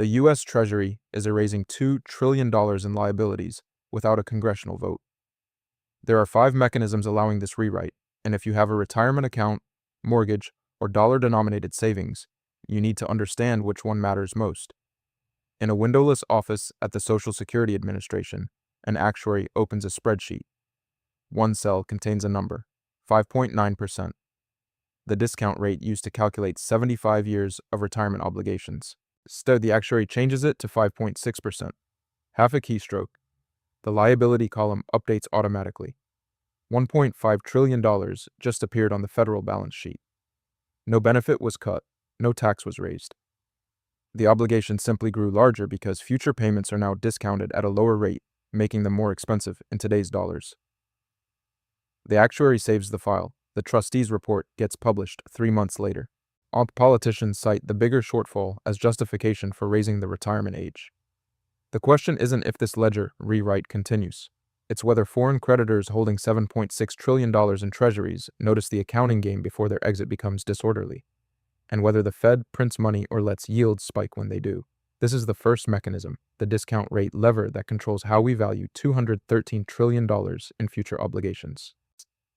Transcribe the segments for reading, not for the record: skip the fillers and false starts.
The U.S. Treasury is erasing $2 trillion in liabilities without a congressional vote. There are 5 mechanisms allowing this rewrite, and if you have a retirement account, mortgage, or dollar-denominated savings, you need to understand which one matters most. In a windowless office at the Social Security Administration, an actuary opens a spreadsheet. One cell contains a number, 5.9%, the discount rate used to calculate 75 years of retirement obligations. Instead, the actuary changes it to 5.6%. Half a keystroke. The liability column updates automatically. $1.5 trillion just appeared on the federal balance sheet. No benefit was cut, no tax was raised. The obligation simply grew larger because future payments are now discounted at a lower rate, making them more expensive in today's dollars. The actuary saves the file. The trustee's report gets published 3 months later. All politicians cite the bigger shortfall as justification for raising the retirement age. The question isn't if this ledger rewrite continues. It's whether foreign creditors holding $7.6 trillion in treasuries notice the accounting game before their exit becomes disorderly, and whether the Fed prints money or lets yields spike when they do. This is the first mechanism, the discount rate lever that controls how we value $213 trillion in future obligations.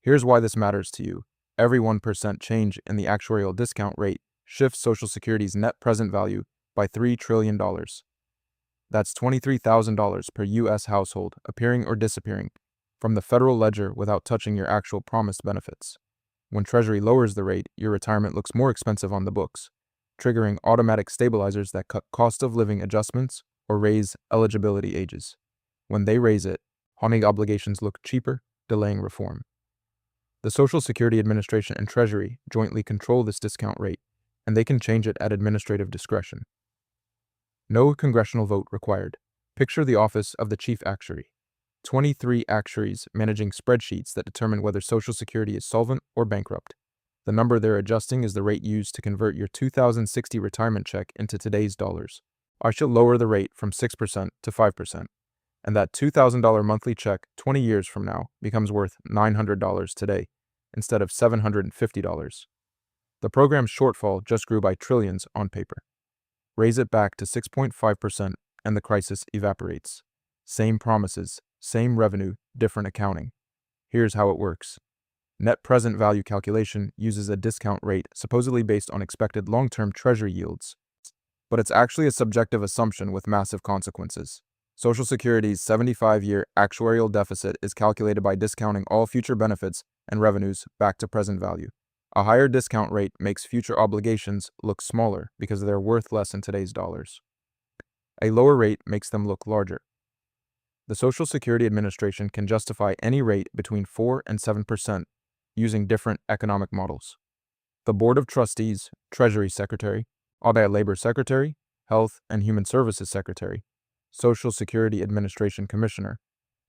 Here's why this matters to you. Every 1% change in the actuarial discount rate shifts Social Security's net present value by $3 trillion. That's $23,000 per U.S. household appearing or disappearing from the federal ledger without touching your actual promised benefits. When Treasury lowers the rate, your retirement looks more expensive on the books, triggering automatic stabilizers that cut cost of living adjustments or raise eligibility ages. When they raise it, haunting obligations look cheaper, delaying reform. The Social Security Administration and Treasury jointly control this discount rate, and they can change it at administrative discretion. No congressional vote required. Picture the office of the chief actuary. 23 actuaries managing spreadsheets that determine whether Social Security is solvent or bankrupt. The number they're adjusting is the rate used to convert your 2060 retirement check into today's dollars. I shall lower the rate from 6% to 5%, and that $2,000 monthly check 20 years from now becomes worth $900 today instead of $750. The program's shortfall just grew by trillions on paper. Raise it back to 6.5% and the crisis evaporates. Same promises, same revenue, different accounting. Here's how it works. Net present value calculation uses a discount rate supposedly based on expected long-term Treasury yields. But it's actually a subjective assumption with massive consequences. Social Security's 75-year actuarial deficit is calculated by discounting all future benefits and revenues back to present value. A higher discount rate makes future obligations look smaller because they're worth less in today's dollars. A lower rate makes them look larger. The Social Security Administration can justify any rate between 4 and 7% using different economic models. The Board of Trustees, Treasury Secretary, Audit Labor Secretary, Health and Human Services Secretary, Social Security Administration Commissioner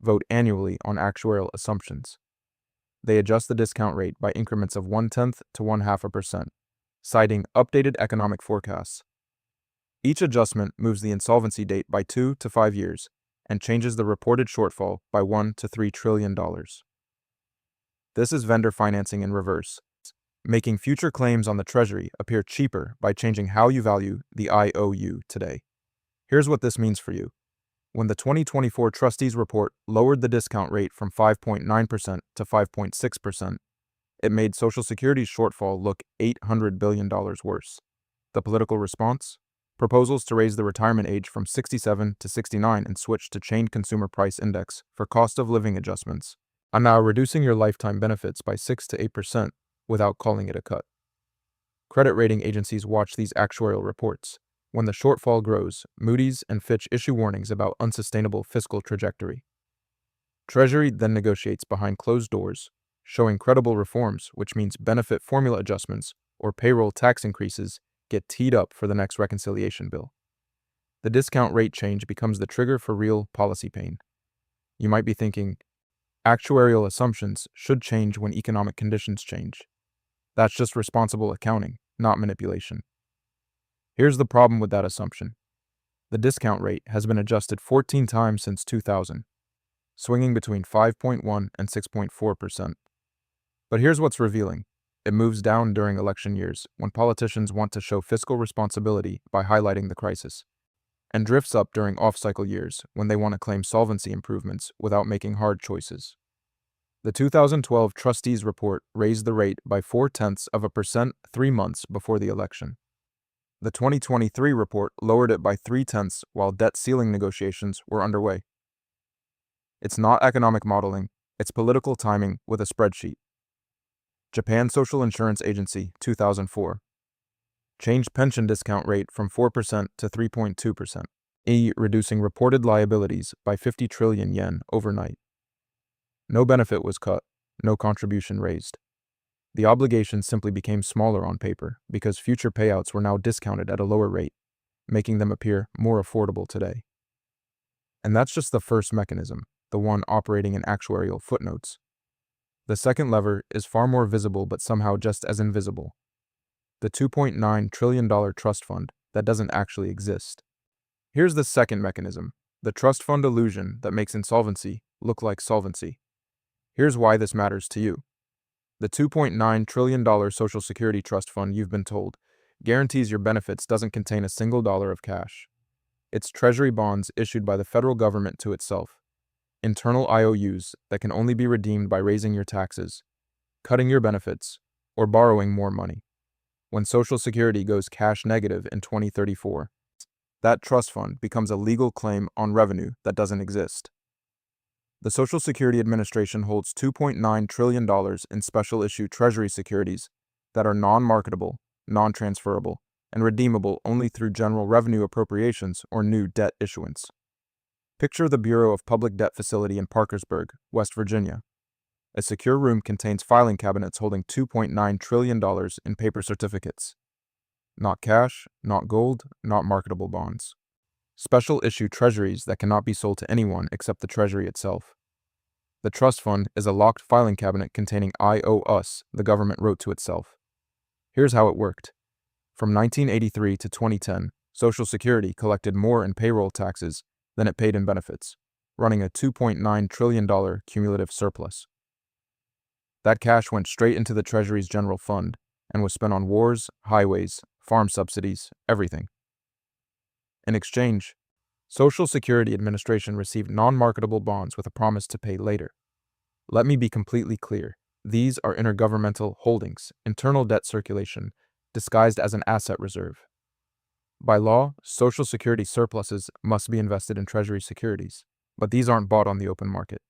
vote annually on actuarial assumptions. They adjust the discount rate by increments of 0.1 to 0.5%, citing updated economic forecasts. Each adjustment moves the insolvency date by 2 to 5 years and changes the reported shortfall by $1 to $3 trillion. This is vendor financing in reverse, making future claims on the Treasury appear cheaper by changing how you value the IOU today. Here's what this means for you. When the 2024 Trustees Report lowered the discount rate from 5.9% to 5.6%, it made Social Security's shortfall look $800 billion worse. The political response? Proposals to raise the retirement age from 67 to 69 and switch to Chained Consumer Price Index for cost of living adjustments are now reducing your lifetime benefits by 6 to 8% without calling it a cut. Credit rating agencies watch these actuarial reports. When the shortfall grows, Moody's and Fitch issue warnings about unsustainable fiscal trajectory. Treasury then negotiates behind closed doors, showing credible reforms, which means benefit formula adjustments or payroll tax increases get teed up for the next reconciliation bill. The discount rate change becomes the trigger for real policy pain. You might be thinking, actuarial assumptions should change when economic conditions change. That's just responsible accounting, not manipulation. Here's the problem with that assumption. The discount rate has been adjusted 14 times since 2000, swinging between 5.1 and 6.4%. But here's what's revealing. It moves down during election years when politicians want to show fiscal responsibility by highlighting the crisis. and drifts up during off-cycle years when they want to claim solvency improvements without making hard choices. The 2012 Trustees Report raised the rate by 0.4% 3 months before the election. The 2023 report lowered it by 0.3 while debt ceiling negotiations were underway. It's not economic modeling, it's political timing with a spreadsheet. Japan Social Insurance Agency, 2004. Changed pension discount rate from 4% to 3.2%, reducing reported liabilities by 50 trillion yen overnight. No benefit was cut, no contribution raised. The obligation simply became smaller on paper because future payouts were now discounted at a lower rate, making them appear more affordable today. And that's just the first mechanism, the one operating in actuarial footnotes. The second lever is far more visible but somehow just as invisible. The $2.9 trillion trust fund that doesn't actually exist. Here's the second mechanism, the trust fund illusion that makes insolvency look like solvency. Here's why this matters to you. The $2.9 trillion Social Security Trust Fund you've been told guarantees your benefits doesn't contain a single dollar of cash. It's Treasury bonds issued by the federal government to itself, internal IOUs that can only be redeemed by raising your taxes, cutting your benefits, or borrowing more money. When Social Security goes cash negative in 2034, that trust fund becomes a legal claim on revenue that doesn't exist. The Social Security Administration holds $2.9 trillion in special issue Treasury securities that are non-marketable, non-transferable, and redeemable only through general revenue appropriations or new debt issuance. Picture the Bureau of Public Debt facility in Parkersburg, West Virginia. A secure room contains filing cabinets holding $2.9 trillion in paper certificates. Not cash, not gold, not marketable bonds. Special issue treasuries that cannot be sold to anyone except the Treasury itself. The trust fund is a locked filing cabinet containing "I owe us," the government wrote to itself. Here's how it worked. From 1983 to 2010, Social Security collected more in payroll taxes than it paid in benefits, running a $2.9 trillion cumulative surplus. That cash went straight into the Treasury's general fund and was spent on wars, highways, farm subsidies, everything. In exchange, Social Security Administration received non-marketable bonds with a promise to pay later. Let me be completely clear. These are intergovernmental holdings, internal debt circulation, disguised as an asset reserve. By law, Social Security surpluses must be invested in Treasury securities, but these aren't bought on the open market.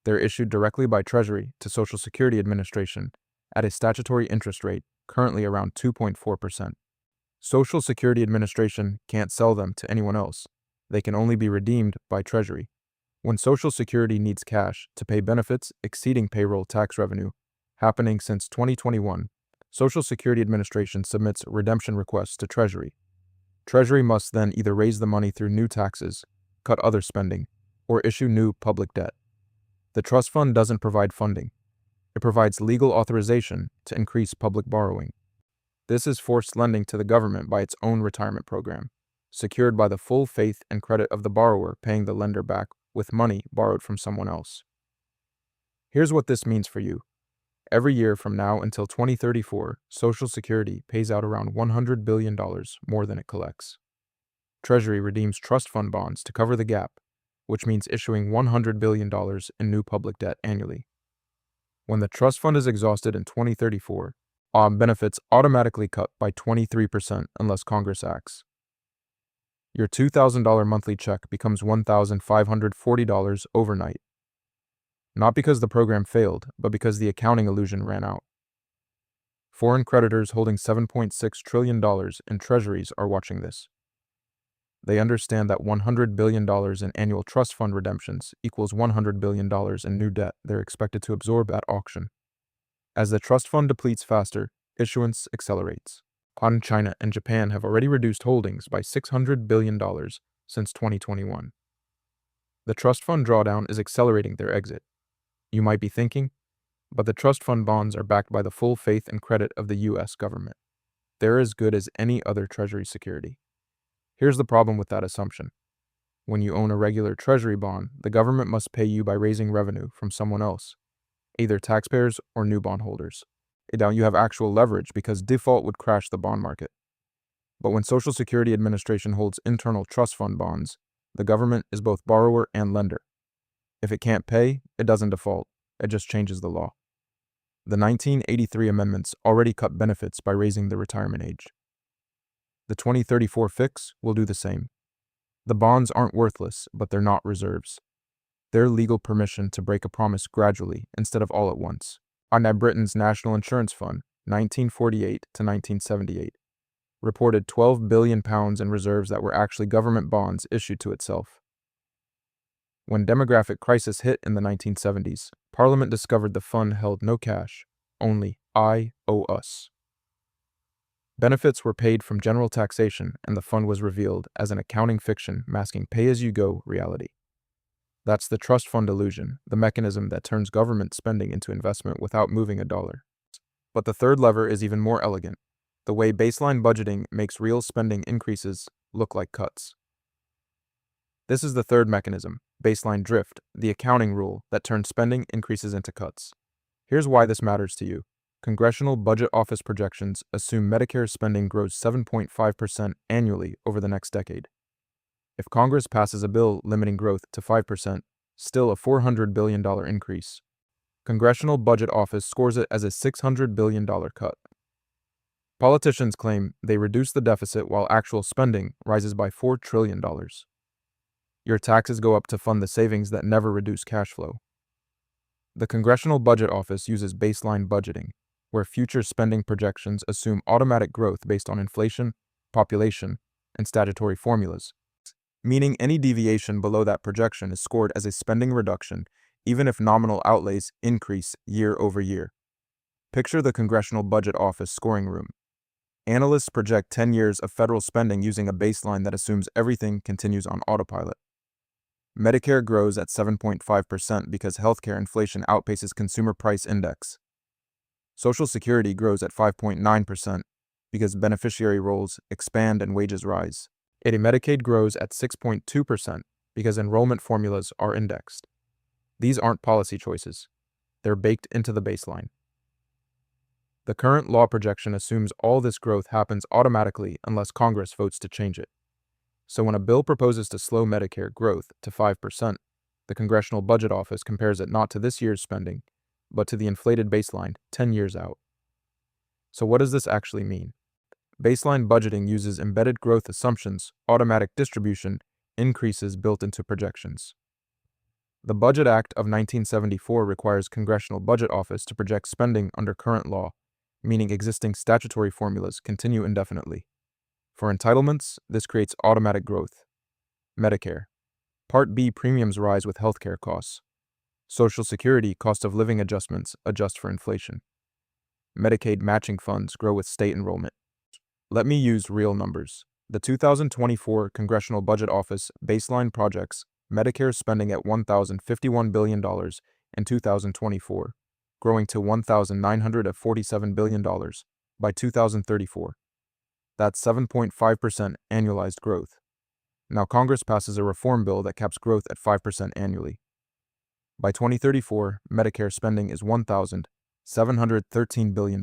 They're issued directly by Treasury to Social Security Administration at a statutory interest rate currently around 2.4%. Social Security Administration can't sell them to anyone else. They can only be redeemed by Treasury. When Social Security needs cash to pay benefits exceeding payroll tax revenue, happening since 2021, Social Security Administration submits redemption requests to Treasury. Treasury must then either raise the money through new taxes, cut other spending, or issue new public debt. The trust fund doesn't provide funding. It provides legal authorization to increase public borrowing. This is forced lending to the government by its own retirement program, secured by the full faith and credit of the borrower paying the lender back with money borrowed from someone else. Here's what this means for you. Every year from now until 2034, Social Security pays out around $100 billion more than it collects. Treasury redeems trust fund bonds to cover the gap, which means issuing $100 billion in new public debt annually. When the trust fund is exhausted in 2034, benefits automatically cut by 23% unless Congress acts. Your $2,000 monthly check becomes $1,540 overnight. Not because the program failed, but because the accounting illusion ran out. Foreign creditors holding $7.6 trillion in treasuries are watching this. They understand that $100 billion in annual trust fund redemptions equals $100 billion in new debt they're expected to absorb at auction. As the trust fund depletes faster, issuance accelerates. China and Japan have already reduced holdings by $600 billion since 2021. The trust fund drawdown is accelerating their exit. You might be thinking, but the trust fund bonds are backed by the full faith and credit of the U.S. government. They're as good as any other Treasury security. Here's the problem with that assumption. When you own a regular Treasury bond, the government must pay you by raising revenue from someone else, either taxpayers or new bondholders. Now you have actual leverage because default would crash the bond market. But when Social Security Administration holds internal trust fund bonds, the government is both borrower and lender. If it can't pay, it doesn't default. It just changes the law. The 1983 amendments already cut benefits by raising the retirement age. The 2034 fix will do the same. The bonds aren't worthless, but they're not reserves. They're legal permission to break a promise gradually instead of all at once. Britain's National Insurance Fund, 1948 to 1978, reported £12 billion in reserves that were actually government bonds issued to itself. When demographic crisis hit in the 1970s, Parliament discovered the fund held no cash, only I owe us. Benefits were paid from general taxation, and the fund was revealed as an accounting fiction masking pay-as-you-go reality. That's the trust fund illusion, the mechanism that turns government spending into investment without moving a dollar. But the third lever is even more elegant. The way baseline budgeting makes real spending increases look like cuts. This is the third mechanism, baseline drift, the accounting rule that turns spending increases into cuts. Here's why this matters to you. Congressional Budget Office projections assume Medicare spending grows 7.5% annually over the next decade. If Congress passes a bill limiting growth to 5%, still a $400 billion increase. Congressional Budget Office scores it as a $600 billion cut. Politicians claim they reduce the deficit while actual spending rises by $4 trillion. Your taxes go up to fund the savings that never reduce cash flow. The Congressional Budget Office uses baseline budgeting, where future spending projections assume automatic growth based on inflation, population, and statutory formulas, meaning any deviation below that projection is scored as a spending reduction, even if nominal outlays increase year over year. Picture the Congressional Budget Office scoring room. Analysts project 10 years of federal spending using a baseline that assumes everything continues on autopilot. Medicare grows at 7.5% because healthcare inflation outpaces consumer price index. Social Security grows at 5.9% because beneficiary rolls expand and wages rise. Medicaid grows at 6.2% because enrollment formulas are indexed. These aren't policy choices. They're baked into the baseline. The current law projection assumes all this growth happens automatically unless Congress votes to change it. So when a bill proposes to slow Medicare growth to 5%, the Congressional Budget Office compares it not to this year's spending, but to the inflated baseline 10 years out. So what does this actually mean? Baseline budgeting uses embedded growth assumptions, automatic distribution, increases built into projections. The Budget Act of 1974 requires Congressional Budget Office to project spending under current law, meaning existing statutory formulas continue indefinitely. For entitlements, this creates automatic growth. Medicare. Part B premiums rise with healthcare costs. Social Security cost of living adjustments adjust for inflation. Medicaid matching funds grow with state enrollment. Let me use real numbers. The 2024 Congressional Budget Office baseline projects Medicare spending at $1,051 billion in 2024, growing to $1,947 billion by 2034. That's 7.5% annualized growth. Now Congress passes a reform bill that caps growth at 5% annually. By 2034, Medicare spending is $1,713 billion.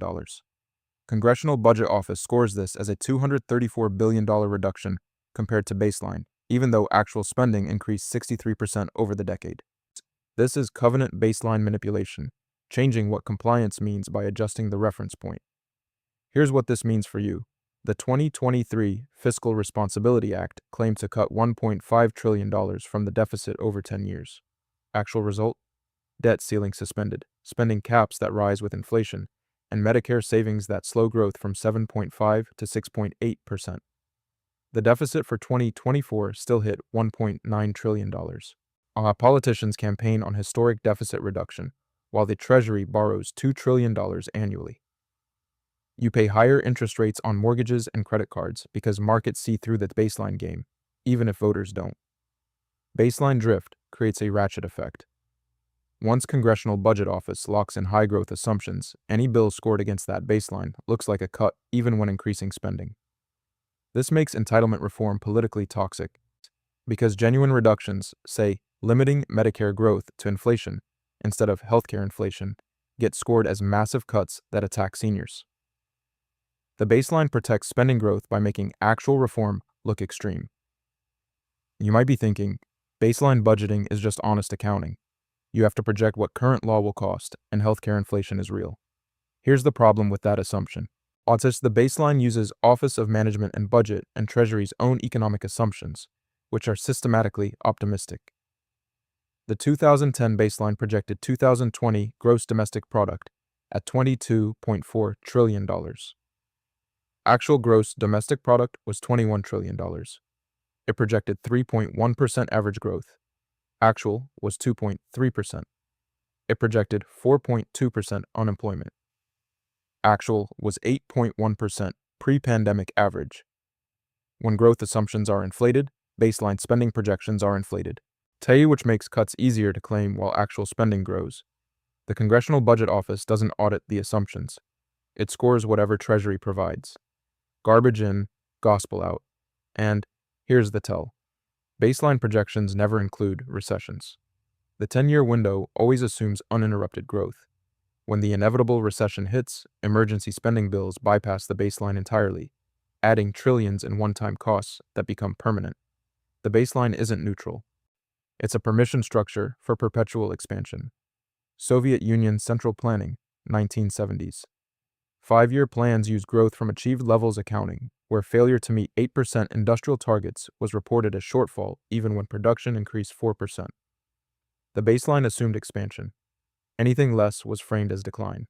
Congressional Budget Office scores this as a $234 billion reduction compared to baseline, even though actual spending increased 63% over the decade. This is covenant baseline manipulation, changing what compliance means by adjusting the reference point. Here's what this means for you. The 2023 Fiscal Responsibility Act claimed to cut $1.5 trillion from the deficit over 10 years. Actual result? Debt ceiling suspended, spending caps that rise with inflation, and Medicare savings that slow growth from 7.5 to 6.8%. The deficit for 2024 still hit $1.9 trillion. Politicians campaign on historic deficit reduction, while the Treasury borrows $2 trillion annually. You pay higher interest rates on mortgages and credit cards because markets see through the baseline game, even if voters don't. Baseline drift creates a ratchet effect. Once Congressional Budget Office locks in high growth assumptions, any bill scored against that baseline looks like a cut even when increasing spending. This makes entitlement reform politically toxic because genuine reductions, say limiting Medicare growth to inflation instead of healthcare inflation, get scored as massive cuts that attack seniors. The baseline protects spending growth by making actual reform look extreme. You might be thinking, baseline budgeting is just honest accounting. You have to project what current law will cost, and healthcare inflation is real. Here's the problem with that assumption. The baseline uses Office of Management and Budget and Treasury's own economic assumptions, which are systematically optimistic. The 2010 baseline projected 2020 gross domestic product at $22.4 trillion. Actual gross domestic product was $21 trillion. It projected 3.1% average growth. Actual was 2.3%. It projected 4.2% unemployment. Actual was 8.1% pre-pandemic average. When growth assumptions are inflated, baseline spending projections are inflated. Tell you which makes cuts easier to claim while actual spending grows. The Congressional Budget Office doesn't audit the assumptions. It scores whatever Treasury provides. Garbage in, gospel out. And here's the tell. Baseline projections never include recessions. The 10-year window always assumes uninterrupted growth. When the inevitable recession hits, emergency spending bills bypass the baseline entirely, adding trillions in one-time costs that become permanent. The baseline isn't neutral. It's a permission structure for perpetual expansion. Soviet Union Central Planning, 1970s. 5-year plans use growth from achieved levels accounting, where failure to meet 8% industrial targets was reported as shortfall even when production increased 4%. The baseline assumed expansion. Anything less was framed as decline.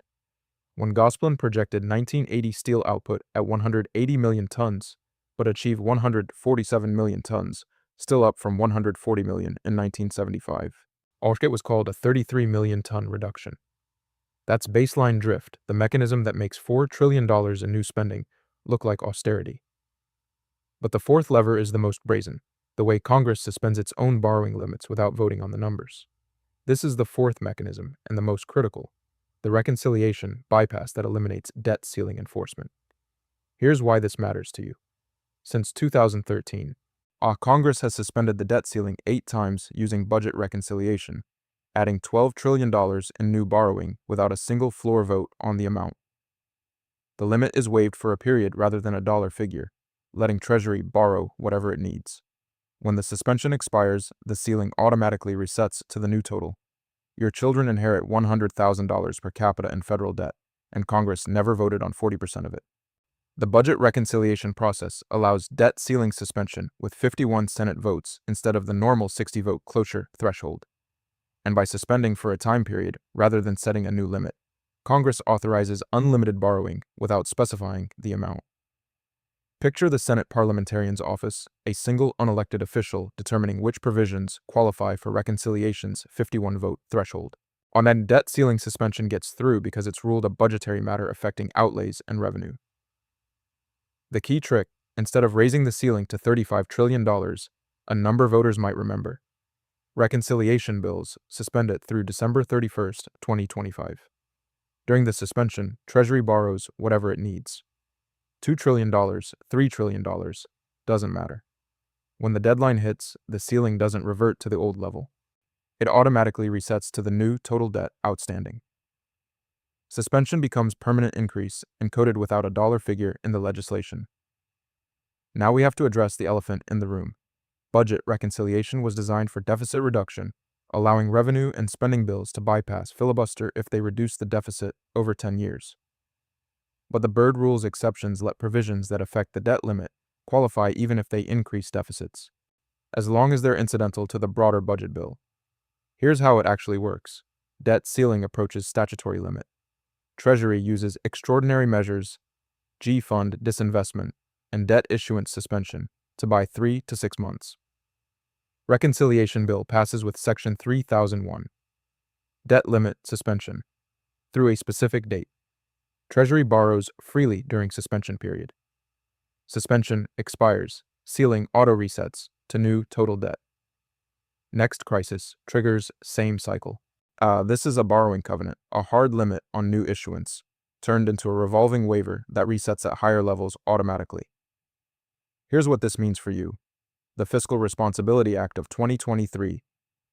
When Gosplan projected 1980 steel output at 180 million tons, but achieved 147 million tons, still up from 140 million in 1975. It was called a 33 million ton reduction. That's baseline drift, the mechanism that makes $4 trillion in new spending look like austerity. But the fourth lever is the most brazen, the way Congress suspends its own borrowing limits without voting on the numbers. This is the fourth mechanism, and the most critical, the reconciliation bypass that eliminates debt ceiling enforcement. Here's why this matters to you. Since 2013, Congress has suspended the debt ceiling 8 times using budget reconciliation, adding $12 trillion in new borrowing without a single floor vote on the amount. The limit is waived for a period rather than a dollar figure, letting Treasury borrow whatever it needs. When the suspension expires, the ceiling automatically resets to the new total. Your children inherit $100,000 per capita in federal debt, and Congress never voted on 40% of it. The budget reconciliation process allows debt ceiling suspension with 51 Senate votes instead of the normal 60-vote cloture threshold. And by suspending for a time period rather than setting a new limit, Congress authorizes unlimited borrowing without specifying the amount. Picture the Senate Parliamentarian's Office, a single unelected official determining which provisions qualify for reconciliation's 51-vote threshold. On that, debt ceiling suspension gets through because it's ruled a budgetary matter affecting outlays and revenue. The key trick, instead of raising the ceiling to $35 trillion, a number voters might remember. Reconciliation bills suspend it through December 31st, 2025. During the suspension, Treasury borrows whatever it needs. $2 trillion, $3 trillion, doesn't matter. When the deadline hits, the ceiling doesn't revert to the old level. It automatically resets to the new total debt outstanding. Suspension becomes permanent increase encoded without a dollar figure in the legislation. Now we have to address the elephant in the room. Budget reconciliation was designed for deficit reduction, allowing revenue and spending bills to bypass filibuster if they reduce the deficit over 10 years. But the Byrd Rules exceptions let provisions that affect the debt limit qualify even if they increase deficits, as long as they're incidental to the broader budget bill. Here's how it actually works. Debt ceiling approaches statutory limit. Treasury uses extraordinary measures, G-fund disinvestment, and debt issuance suspension to buy 3 to 6 months. Reconciliation bill passes with Section 3001. Debt limit suspension through a specific date. Treasury borrows freely during suspension period. Suspension expires, ceiling auto-resets to new total debt. Next crisis triggers same cycle. This is a borrowing covenant, a hard limit on new issuance, turned into a revolving waiver that resets at higher levels automatically. Here's what this means for you. The Fiscal Responsibility Act of 2023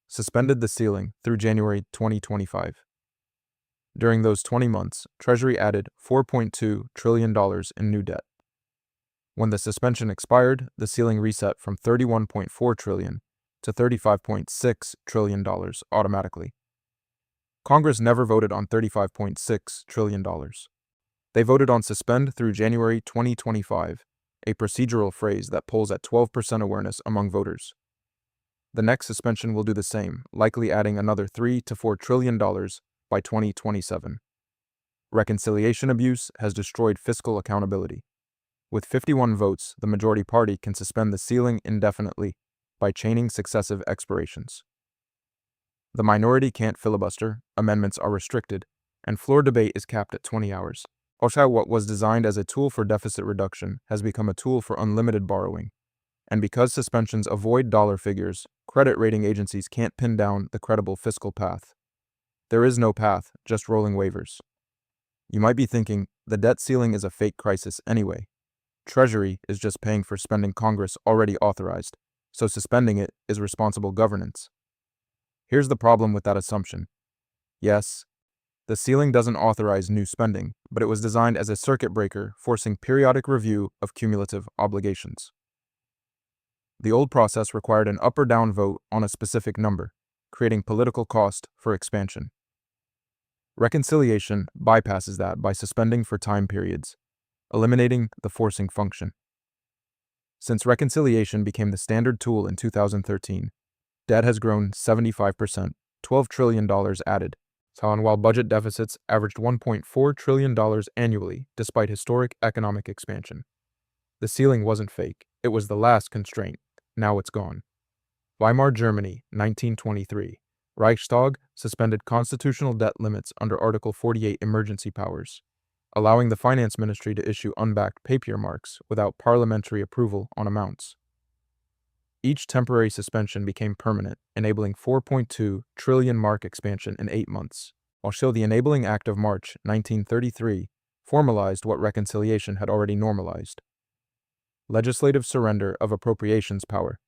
suspended the ceiling through January 2025. During those 20 months, Treasury added $4.2 trillion in new debt. When the suspension expired, the ceiling reset from $31.4 trillion to $35.6 trillion automatically. Congress never voted on $35.6 trillion. They voted on suspend through January 2025, a procedural phrase that polls at 12% awareness among voters. The next suspension will do the same, likely adding another $3 to $4 trillion by 2027. Reconciliation abuse has destroyed fiscal accountability. With 51 votes, the majority party can suspend the ceiling indefinitely by chaining successive expirations. The minority can't filibuster, amendments are restricted, and floor debate is capped at 20 hours. OSHA, what was designed as a tool for deficit reduction, has become a tool for unlimited borrowing. And because suspensions avoid dollar figures, credit rating agencies can't pin down the credible fiscal path. There is no path, just rolling waivers. You might be thinking, the debt ceiling is a fake crisis anyway. Treasury is just paying for spending Congress already authorized, so suspending it is responsible governance. Here's the problem with that assumption. Yes, the ceiling doesn't authorize new spending, but it was designed as a circuit breaker, forcing periodic review of cumulative obligations. The old process required an up or down vote on a specific number, creating political cost for expansion. Reconciliation bypasses that by suspending for time periods, eliminating the forcing function. Since reconciliation became the standard tool in 2013, debt has grown 75%, $12 trillion added, and while budget deficits averaged $1.4 trillion annually despite historic economic expansion. The ceiling wasn't fake, it was the last constraint. Now it's gone. Weimar Germany, 1923. Reichstag suspended constitutional debt limits under Article 48 emergency powers, allowing the finance ministry to issue unbacked paper marks without parliamentary approval on amounts. Each temporary suspension became permanent, enabling 4.2 trillion mark expansion in 8 months, while the Enabling Act of March 1933 formalized what reconciliation had already normalized. Legislative surrender of appropriations power.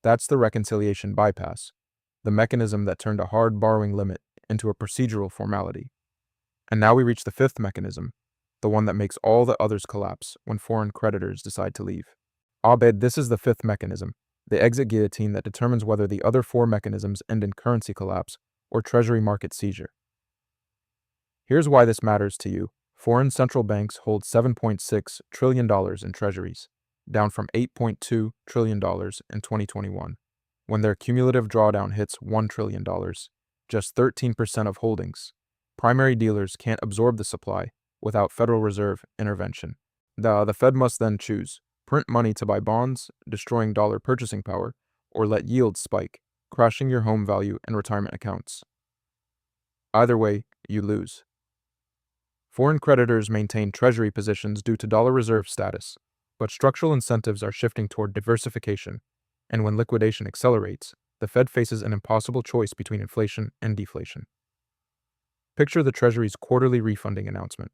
That's the reconciliation bypass, the mechanism that turned a hard borrowing limit into a procedural formality. And now we reach the fifth mechanism, the one that makes all the others collapse when foreign creditors decide to leave. Abed, this is the fifth mechanism, the exit guillotine that determines whether the other four mechanisms end in currency collapse or treasury market seizure. Here's why this matters to you. Foreign central banks hold $7.6 trillion in treasuries, down from $8.2 trillion in 2021. When their cumulative drawdown hits $1 trillion, just 13% of holdings. Primary dealers can't absorb the supply without Federal Reserve intervention. The Fed must then choose, print money to buy bonds, destroying dollar purchasing power, or let yields spike, crashing your home value and retirement accounts. Either way, you lose. Foreign creditors maintain treasury positions due to dollar reserve status, but structural incentives are shifting toward diversification, and when liquidation accelerates, the Fed faces an impossible choice between inflation and deflation. Picture the Treasury's quarterly refunding announcement.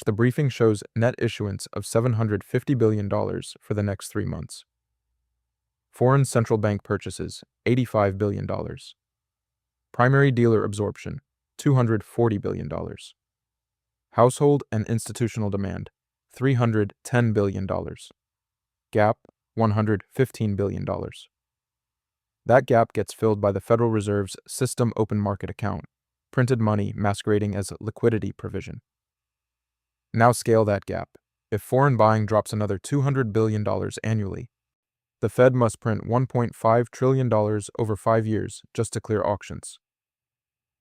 The briefing shows net issuance of $750 billion for the next 3 months. Foreign central bank purchases, $85 billion. Primary dealer absorption, $240 billion. Household and institutional demand, $310 billion. Gap, $115 billion. That gap gets filled by the Federal Reserve's system open market account, printed money masquerading as liquidity provision. Now scale that gap. If foreign buying drops another $200 billion annually, the Fed must print $1.5 trillion over 5 years just to clear auctions.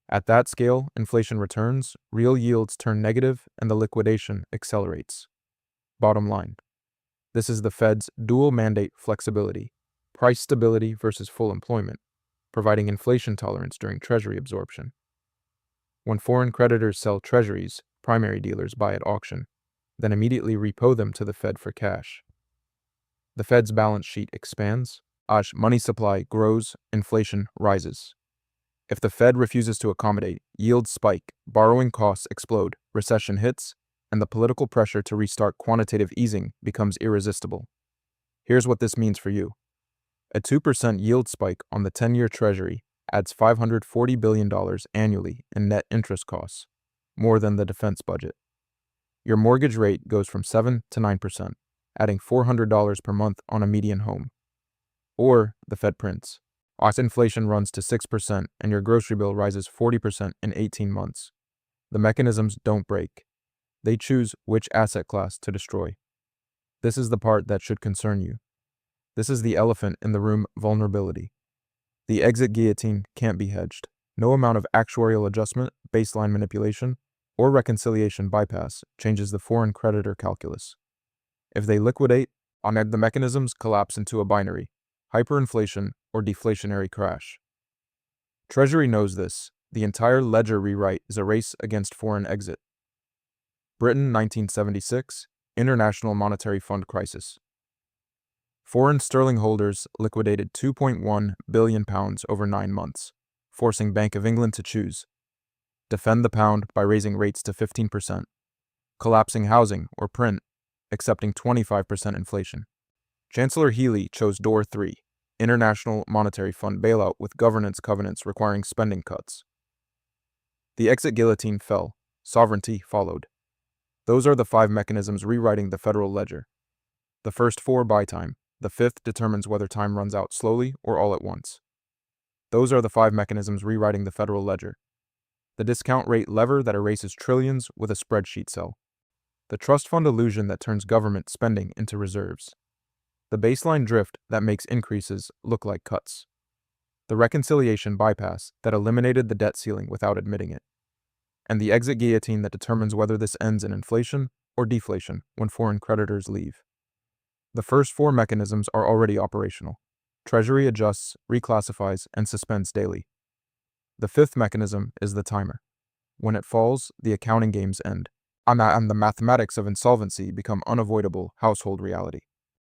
At that scale, inflation returns, real yields turn negative, and the liquidation accelerates. Bottom line. This is the Fed's dual mandate flexibility, price stability versus full employment, providing inflation tolerance during treasury absorption. When foreign creditors sell treasuries, primary dealers buy at auction, then immediately repo them to the Fed for cash. The Fed's balance sheet expands, money supply grows, inflation rises. If the Fed refuses to accommodate, yields spike, borrowing costs explode, recession hits, and the political pressure to restart quantitative easing becomes irresistible. Here's what this means for you. A 2% yield spike on the 10-year Treasury adds $540 billion annually in net interest costs, more than the defense budget. Your mortgage rate goes from 7 to 9%, adding $400 per month on a median home. Or the Fed prints. As inflation runs to 6% and your grocery bill rises 40% in 18 months. The mechanisms don't break. They choose which asset class to destroy. This is the part that should concern you. This is the elephant in the room vulnerability. The exit guillotine can't be hedged. No amount of actuarial adjustment, baseline manipulation, or reconciliation bypass changes the foreign creditor calculus. If they liquidate, the mechanisms collapse into a binary, hyperinflation or deflationary crash. Treasury knows this. The entire ledger rewrite is a race against foreign exit. Britain, 1976, International Monetary Fund crisis. Foreign sterling holders liquidated £2.1 billion over 9 months, forcing Bank of England to choose. Defend the pound by raising rates to 15%, collapsing housing or print, accepting 25% inflation. Chancellor Healey chose door 3, International Monetary Fund bailout with governance covenants requiring spending cuts. The exit guillotine fell, sovereignty followed. Those are the 5 mechanisms rewriting the federal ledger. The first 4 buy time, the 5th determines whether time runs out slowly or all at once. Those are the 5 mechanisms rewriting the federal ledger. The discount rate lever that erases trillions with a spreadsheet cell. The trust fund illusion that turns government spending into reserves. The baseline drift that makes increases look like cuts. The reconciliation bypass that eliminated the debt ceiling without admitting it. And the exit guillotine that determines whether this ends in inflation or deflation when foreign creditors leave. The first 4 mechanisms are already operational. Treasury adjusts, reclassifies, and suspends daily. The 5th mechanism is the timer. When it falls, the accounting games end, and the mathematics of insolvency become unavoidable household reality.